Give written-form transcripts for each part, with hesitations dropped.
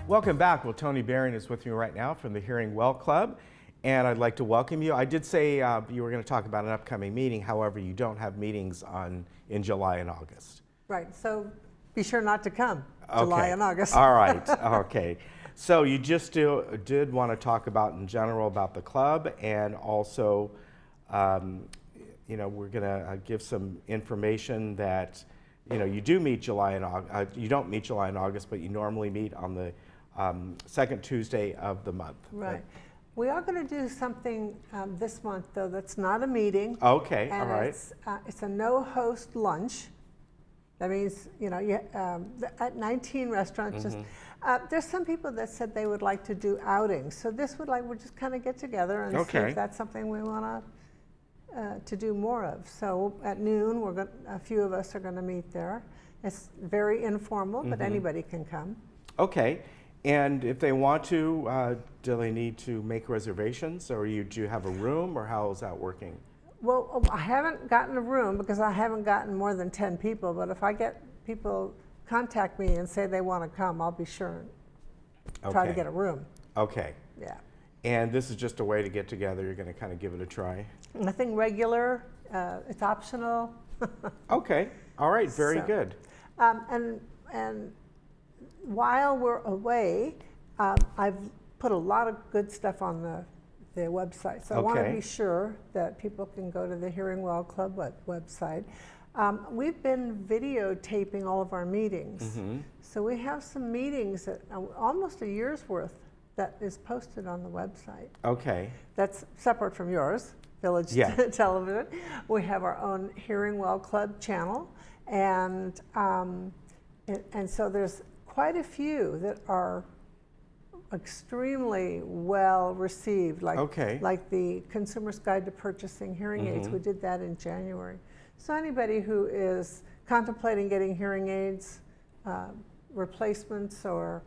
Welcome back. Well, Tony Barron is with me right now from the Hearing Well Club, and I'd like to welcome you. I did say you were going to talk about an upcoming meeting. However, you don't have meetings in July and August. Right, so be sure not to come Okay. July and August. All right, okay. So you just did want to talk about in general about the club, and also, you know, we're going to give some information that, you know, you do meet July and August. You don't meet July and August, but you normally meet on the second Tuesday of the month. Right. We are going to do something this month, though, that's not a meeting. Okay, And all right. it's a no-host lunch. That means, you know, at 19 restaurants, there's some people that said they would like to do outings. So this would we'll just kind of get together and see if that's something we want to do more of. So at noon, a few of us are going to meet there. It's very informal, but anybody can come. Okay. And if they want to, do they need to make reservations, or do you have a room, or how is that working? Well, I haven't gotten a room because I haven't gotten more than 10 people, but if I get people contact me and say they want to come, I'll be sure and try to get a room. Okay. Yeah. And this is just a way to get together. You're going to kind of give it a try? Nothing regular. It's optional. Okay. All right. Very good. And while we're away, I've put a lot of good stuff on the website. So I want to be sure that people can go to the Hearing Well Club website. We've been videotaping all of our meetings. So we have some meetings that almost a year's worth that is posted on the website. Okay. That's separate from yours, Village Television. We have our own Hearing Well Club channel, and so there's quite a few that are extremely well received, like the Consumer's Guide to Purchasing Hearing Aids. We did that in January. So anybody who is contemplating getting hearing aids, replacements or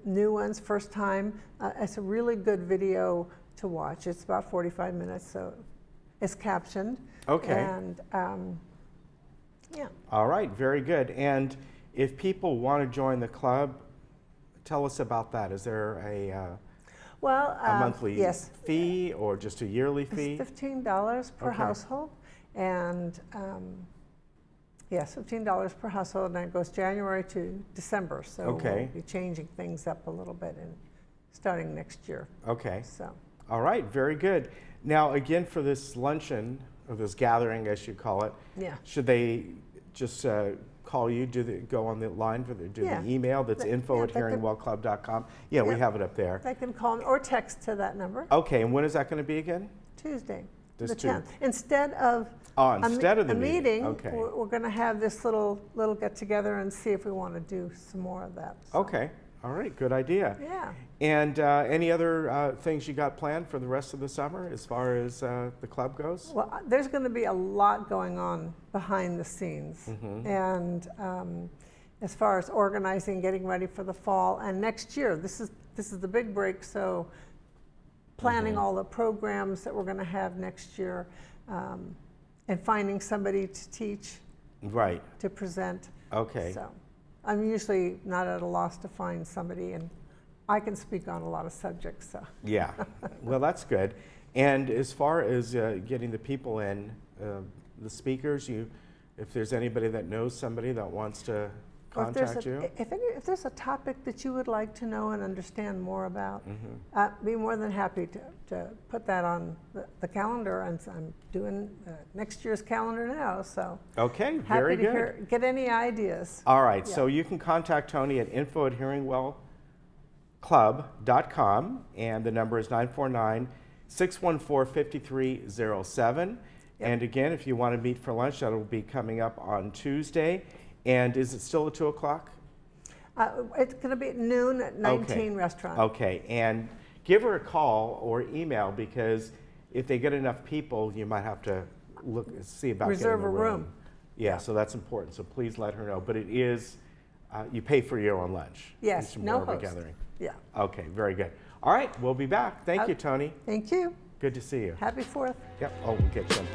new ones, first time, it's a really good video to watch. It's about 45 minutes, so it's captioned. Okay. And yeah. All right, very good. And if people want to join the club, tell us about that. Is there a monthly fee or just a yearly fee? It's $15 per household. And yes, $15 per household, and it goes January to December. So we'll be changing things up a little bit and starting next year. Okay. So. All right, very good. Now, again, for this luncheon, or this gathering, as you call it, should they just call you, go on the line, the email that's info@hearingwellclub.com? Yeah, we have it up there. They can call me or text to that number. Okay, and when is that going to be again? Tuesday, the 10th. Instead of the meeting, we're going to have this little get together and see if we want to do some more of that. So. Okay. All right, good idea. Yeah. And any other things you got planned for the rest of the summer as far as the club goes? Well, there's going to be a lot going on behind the scenes. And as far as organizing, getting ready for the fall, and next year, this is the big break, so planning all the programs that we're going to have next year, and finding somebody to teach, to present. Okay. So I'm usually not at a loss to find somebody, and I can speak on a lot of subjects. So. Yeah, well, that's good. And as far as getting the people in, the speakers, if there's anybody that knows somebody that wants to contact you? If there's a topic that you would like to know and understand more about, be more than happy to put that on the calendar. And I'm doing next year's calendar now, so okay, very good. Get any ideas. All right, so you can contact Tony at info@hearingwellclub.com, and the number is 949-614-5307. And again, if you want to meet for lunch, that will be coming up on Tuesday. And is it still at 2 o'clock? It's going to be at noon at 19 restaurants. Okay, and give her a call or email, because if they get enough people, you might have to see about getting a room. Yeah, so that's important. So please let her know. But it is, you pay for your own lunch. Yes, it's more of a gathering. Yeah. Okay, very good. All right, we'll be back. Thank you, Tony. Thank you. Good to see you. Happy 4th. Yep. Oh, we'll get you on